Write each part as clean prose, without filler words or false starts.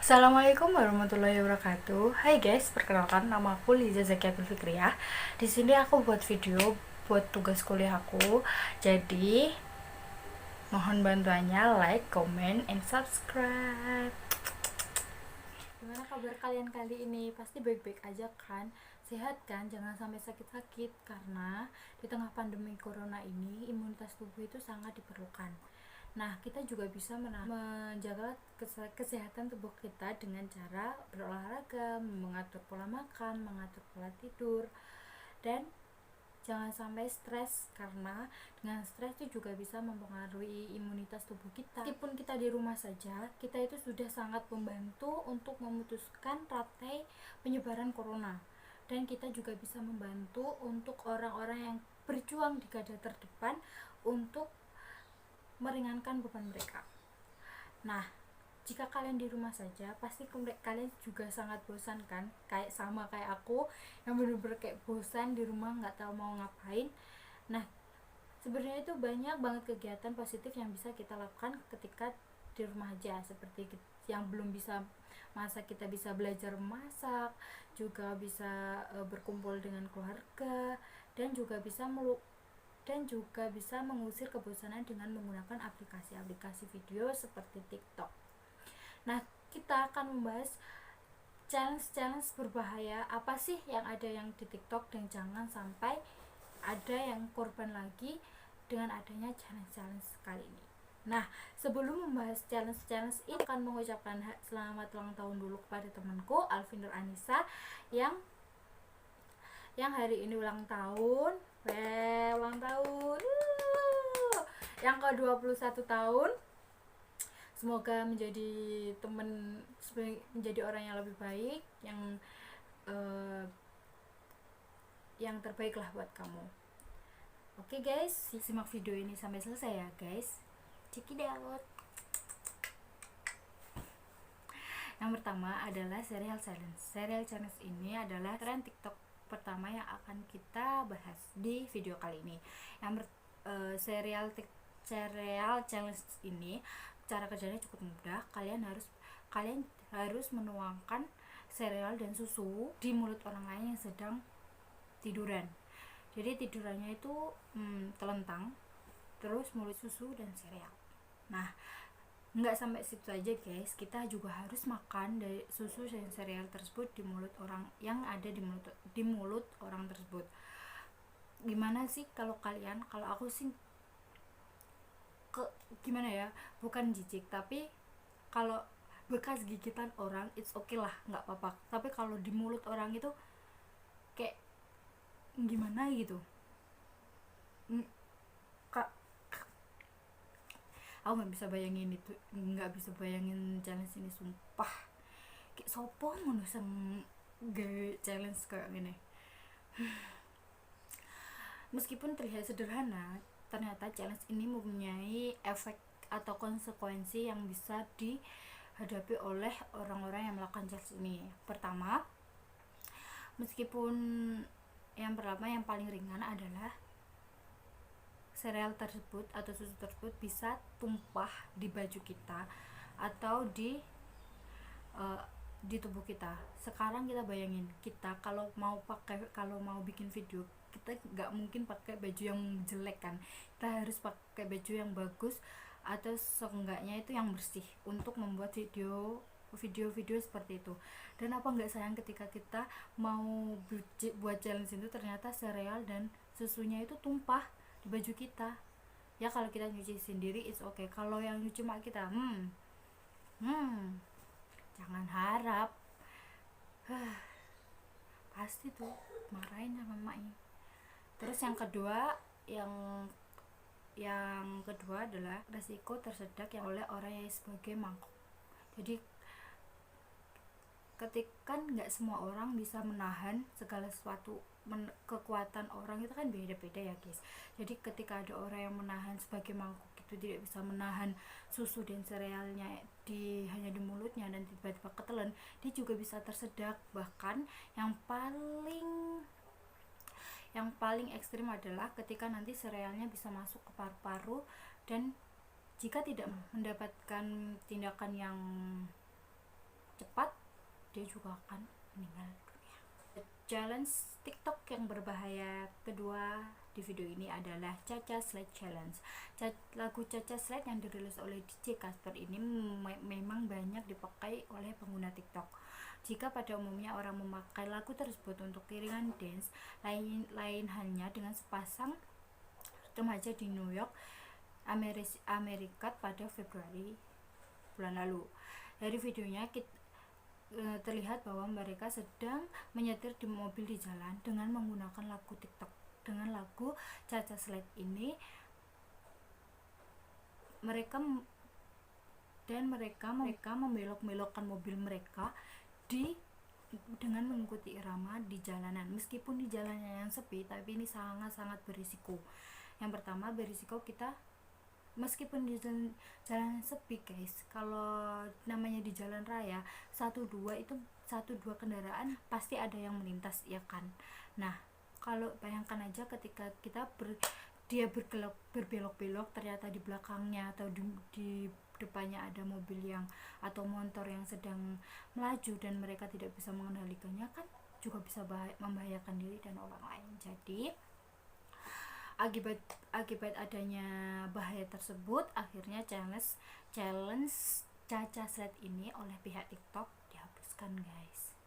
Assalamualaikum warahmatullahi wabarakatuh. Hai guys, perkenalkan nama aku Liza Zakia Fikriyah. Di sini aku buat video buat tugas kuliah aku. Jadi mohon bantuannya like, comment, and subscribe. Gimana kabar kalian kali ini? Pasti baik-baik aja kan? Sehat kan? Jangan sampai sakit-sakit karena di tengah pandemi corona ini imunitas tubuh itu sangat diperlukan. Nah, kita juga bisa menjaga kesehatan tubuh kita dengan cara berolahraga, mengatur pola makan, mengatur pola tidur, dan jangan sampai stres karena dengan stres itu juga bisa mempengaruhi imunitas tubuh kita. Meskipun kita di rumah saja, kita itu sudah sangat membantu untuk memutuskan rantai penyebaran corona. Dan kita juga bisa membantu untuk orang-orang yang berjuang di garda terdepan untuk meringankan beban mereka. Nah, jika kalian di rumah saja, pasti kalian juga sangat bosan kan? Kayak aku yang bener-bener kayak bosan di rumah, nggak tahu mau ngapain. Nah, sebenarnya itu banyak banget kegiatan positif yang bisa kita lakukan ketika di rumah aja, seperti yang belum bisa masak, kita bisa belajar masak, juga bisa berkumpul dengan keluarga, dan juga bisa mengusir kebosanan dengan menggunakan aplikasi-aplikasi video seperti TikTok. Nah, kita akan membahas challenge-challenge berbahaya apa sih yang ada yang di TikTok, dan jangan sampai ada yang korban lagi dengan adanya challenge-challenge kali ini. Nah, sebelum membahas challenge-challenge ini, akan mengucapkan selamat ulang tahun dulu kepada temanku Alvin Nur Anissa yang hari ini ulang tahun. Ulang tahun. Yang ke-21 tahun. Semoga menjadi menjadi orang yang lebih baik, yang terbaik lah buat kamu. Oke guys, simak video ini sampai selesai ya guys. Check it out. Yang pertama adalah serial challenge. Serial challenge ini adalah tren TikTok pertama yang akan kita bahas di video kali ini. Serial challenge ini cara kerjanya cukup mudah. Kalian harus menuangkan sereal dan susu di mulut orang lain yang sedang tiduran. Jadi tidurannya itu telentang, terus mulut susu dan sereal. Nah, nggak sampai situ aja guys, kita juga harus makan dari susu dan sereal tersebut di mulut orang yang ada di mulut orang tersebut. Gimana sih kalau aku sih gimana ya, bukan jijik, tapi kalau bekas gigitan orang it's okay lah, nggak apa-apa. Tapi kalau di mulut orang itu kayak gimana gitu. Aku nggak bisa bayangin challenge ini, sumpah. Kayak sopo ngono sing gawe challenge kayak gini. Meskipun terlihat sederhana, ternyata challenge ini mempunyai efek atau konsekuensi yang bisa dihadapi oleh orang-orang yang melakukan challenge ini. Pertama, yang paling ringan adalah sereal tersebut atau susu tersebut bisa tumpah di baju kita atau di tubuh kita. Sekarang kita bayangin, kita kalau mau bikin video, kita nggak mungkin pakai baju yang jelek kan, kita harus pakai baju yang bagus atau seenggaknya itu yang bersih untuk membuat video seperti itu. Dan apa nggak sayang ketika kita mau buat challenge itu ternyata sereal dan susunya itu tumpah di baju kita. Ya kalau kita nyuci sendiri it's okay, kalau yang nyuci mak kita jangan harap pasti tuh marahin sama maknya. Terus yang kedua adalah resiko tersedak yang oleh orang yang sebagai mangkok. Jadi ketika nggak semua orang bisa menahan segala sesuatu, kekuatan orang itu kan beda-beda ya guys. Jadi ketika ada orang yang menahan sebagai mangkuk itu tidak bisa menahan susu dan serealnya hanya di mulutnya dan tiba-tiba ketelan, dia juga bisa tersedak. Bahkan yang paling ekstrim adalah ketika nanti serealnya bisa masuk ke paru-paru, dan jika tidak mendapatkan tindakan yang dia juga akan meninggal dunia. Challenge TikTok yang berbahaya kedua di video ini adalah Cha-Cha Slide Challenge. Lagu Cha-Cha Slide yang dirilis oleh DJ Casper ini memang banyak dipakai oleh pengguna TikTok. Jika pada umumnya orang memakai lagu tersebut untuk iringan dance, lain halnya dengan sepasang remaja di New York, Amerika pada Februari bulan lalu. Dari videonya terlihat bahwa mereka sedang menyetir di mobil di jalan dengan menggunakan lagu TikTok. Dengan lagu Cha-Cha Slide ini mereka membelok-belokkan mobil mereka dengan mengikuti irama di jalanan. Meskipun di jalannya yang sepi, tapi ini sangat-sangat berisiko. Yang pertama, berisiko kita meskipun di jalan sepi guys, kalau namanya di jalan raya 1-2 kendaraan pasti ada yang melintas, ya kan. Nah, kalau bayangkan aja ketika dia berbelok-belok, ternyata di belakangnya atau di depannya ada mobil atau motor yang sedang melaju dan mereka tidak bisa mengendalikannya, kan juga bisa membahayakan diri dan orang lain. Jadi akibat adanya bahaya tersebut, akhirnya challenge Cha-Cha Slide ini oleh pihak TikTok dihapuskan guys.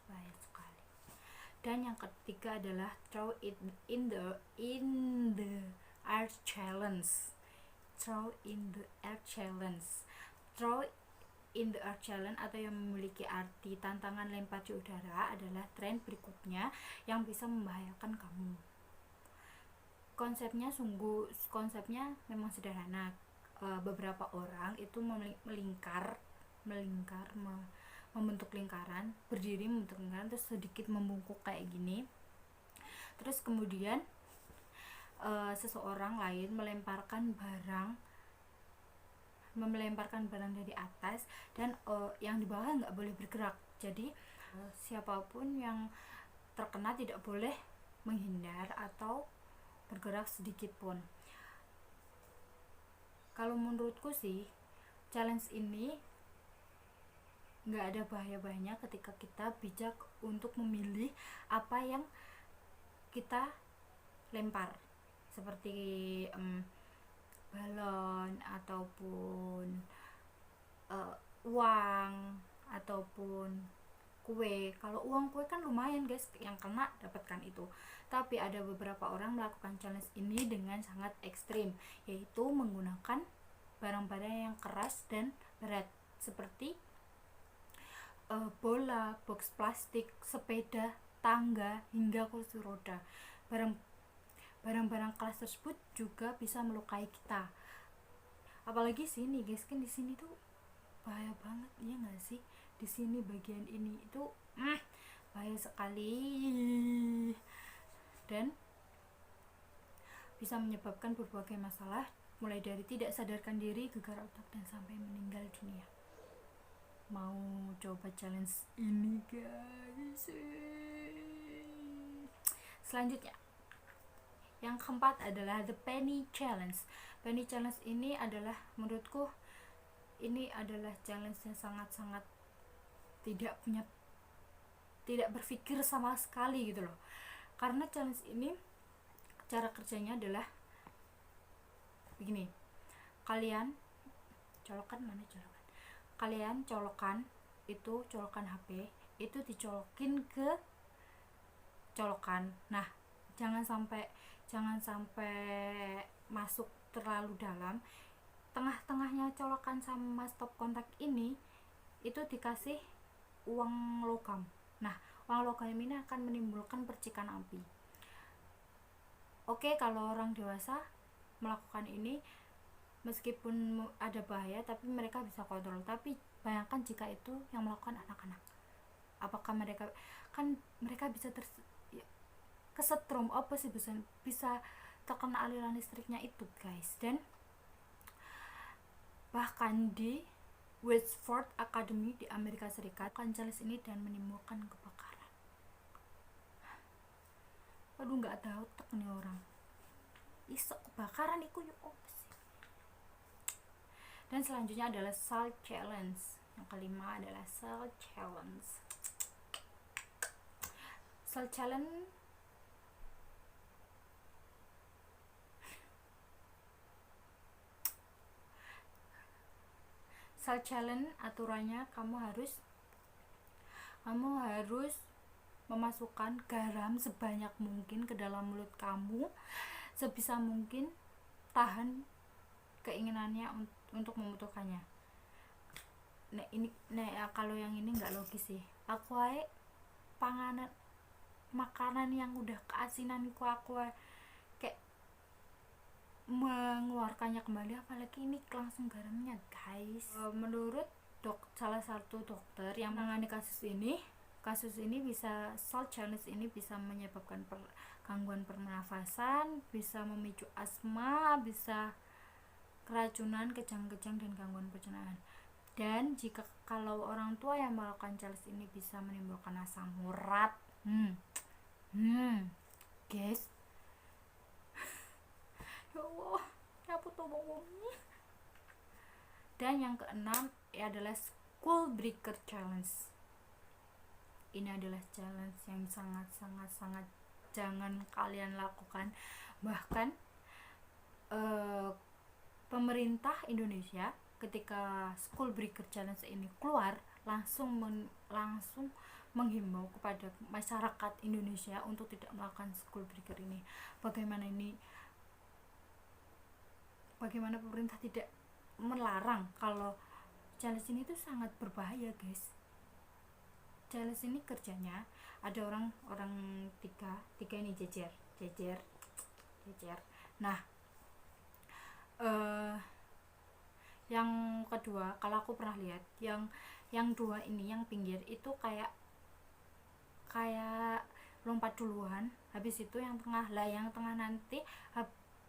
Bahaya sekali. Dan yang ketiga adalah Throw It in the Air Challenge. Throw in the Air Challenge. Throw in the Air Challenge atau yang memiliki arti tantangan lempar di udara adalah tren berikutnya yang bisa membahayakan kamu. Konsepnya memang sederhana. Beberapa orang itu membentuk lingkaran, berdiri membentuk lingkaran, terus sedikit membungkuk kayak gini. Terus kemudian seseorang lain melemparkan barang dari atas, dan yang di bawah nggak boleh bergerak. Jadi siapapun yang terkena tidak boleh menghindar atau bergerak sedikit pun. Kalau menurutku sih, challenge ini nggak ada bahaya-bahayanya ketika kita bijak untuk memilih apa yang kita lempar, seperti balon ataupun uang ataupun kue. Kalau uang kue kan lumayan guys, yang kena dapatkan itu. Tapi ada beberapa orang melakukan challenge ini dengan sangat ekstrim, yaitu menggunakan barang-barang yang keras dan berat seperti bola, box plastik, sepeda, tangga, hingga kursi roda. Barang-barang keras tersebut juga bisa melukai kita. Apalagi sini guys, kan di sini tuh bahaya banget, ya nggak sih? Di sini bagian ini itu bahaya sekali dan bisa menyebabkan berbagai masalah, mulai dari tidak sadarkan diri, gegar otak, dan sampai meninggal dunia. Mau coba challenge ini guys? Selanjutnya, yang keempat adalah The Penny Challenge. Penny Challenge ini adalah, menurutku ini adalah challenge yang sangat-sangat tidak berpikir sama sekali gitu loh. Karena challenge ini cara kerjanya adalah begini. Kalian colokan colokan HP itu dicolokin ke colokan. Nah, jangan sampai masuk terlalu dalam. Tengah-tengahnya colokan sama stop kontak ini itu dikasih uang logam. Nah, uang logam ini akan menimbulkan percikan api. Oke, kalau orang dewasa melakukan ini meskipun ada bahaya, tapi mereka bisa kontrol. Tapi bayangkan jika itu yang melakukan anak-anak, apakah mereka bisa kesetrum apa sih, bisa terkena aliran listriknya itu guys. Dan bahkan di Westford Academy di Amerika Serikat kan challenge ini dan menimbulkan kebakaran. Aduh, nggak ada otak nih orang, iso kebakaran itu yuk apa sih. Dan selanjutnya adalah Salt Challenge. Yang kelima adalah self challenge. Self challenge aturannya kamu harus memasukkan garam sebanyak mungkin ke dalam mulut kamu, sebisa mungkin tahan keinginannya untuk membutuhkannya. Kalau yang ini nggak logis sih. Aku makanan yang udah keasinan aku kayak mengeluarkannya kembali, apalagi ini langsung garamnya guys. Menurut salah satu dokter yang menangani kasus ini bisa salt challenge ini bisa menyebabkan gangguan pernafasan, bisa memicu asma, bisa keracunan, kejang-kejang, dan gangguan pencernaan. Dan kalau orang tua yang melakukan challenge ini bisa menimbulkan asam urat. Guys, ya Allah, apa tuh ngomongnya. Dan yang keenam adalah school breaker challenge. Ini adalah challenge yang sangat jangan kalian lakukan. Bahkan pemerintah Indonesia ketika school breaker challenge ini keluar langsung menghimbau kepada masyarakat Indonesia untuk tidak melakukan school breaker ini. Bagaimana pemerintah tidak melarang kalau challenge ini tuh sangat berbahaya guys. Challenge ini kerjanya ada orang tiga ini jejer. Nah, yang kedua, kalau aku pernah lihat yang dua ini yang pinggir itu kayak lompat duluan, habis itu yang tengah nanti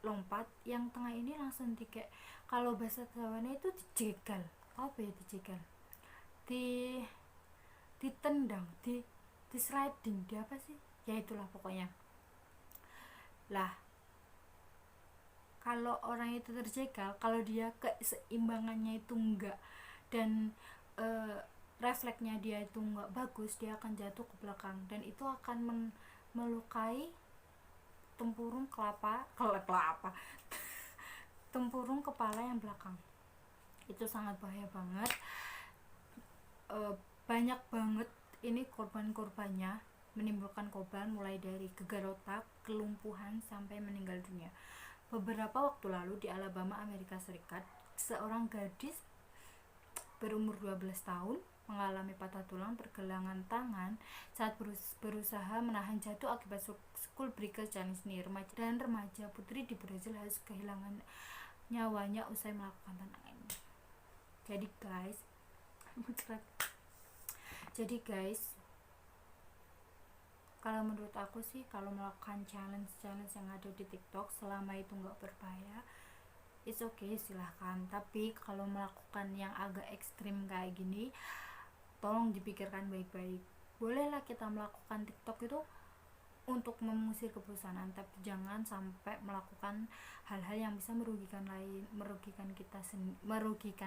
lompat, yang tengah ini langsung kalau bahasa Jawanya itu dijegal. Apa ya dijegal? Ditendang, di sliding, di apa sih? Ya itulah pokoknya. Lah, kalau orang itu terjegal, kalau dia keseimbangannya itu enggak dan refleksnya dia itu enggak bagus, dia akan jatuh ke belakang dan itu akan melukai tempurung tempurung kepala yang belakang. Itu sangat bahaya banget. Banyak banget ini korbannya, menimbulkan korban mulai dari gegar otak, kelumpuhan, sampai meninggal dunia. Beberapa waktu lalu di Alabama, Amerika Serikat, seorang gadis berumur 12 tahun mengalami patah tulang, pergelangan tangan saat berusaha menahan jatuh akibat school breaker challenge ini. Remaja putri di Brazil harus kehilangan nyawanya usai melakukan tantangan ini. Jadi guys, kalau menurut aku sih, kalau melakukan challenge yang ada di TikTok selama itu nggak berbahaya, it's okay, silahkan. Tapi kalau melakukan yang agak ekstrim kayak gini, tolong dipikirkan baik-baik. Bolehlah kita melakukan TikTok itu untuk mengusir kebosanan, tapi jangan sampai melakukan hal-hal yang bisa merugikan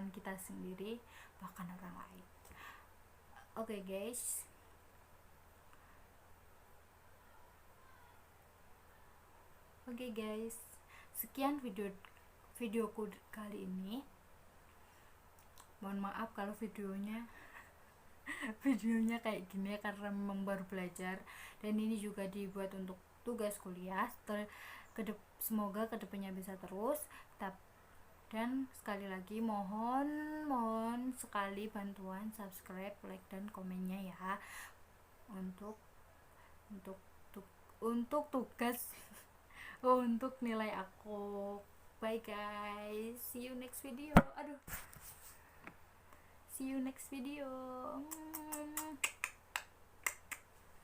kita sendiri, bahkan orang lain. Oke guys, sekian videoku kali ini. Mohon maaf kalau videonya kayak gini karena memang baru belajar, dan ini juga dibuat untuk tugas kuliah. Semoga kedepannya bisa terus. Dan sekali lagi mohon sekali bantuan subscribe, like, dan komennya ya untuk tugas untuk nilai aku. Bye guys, see you next video.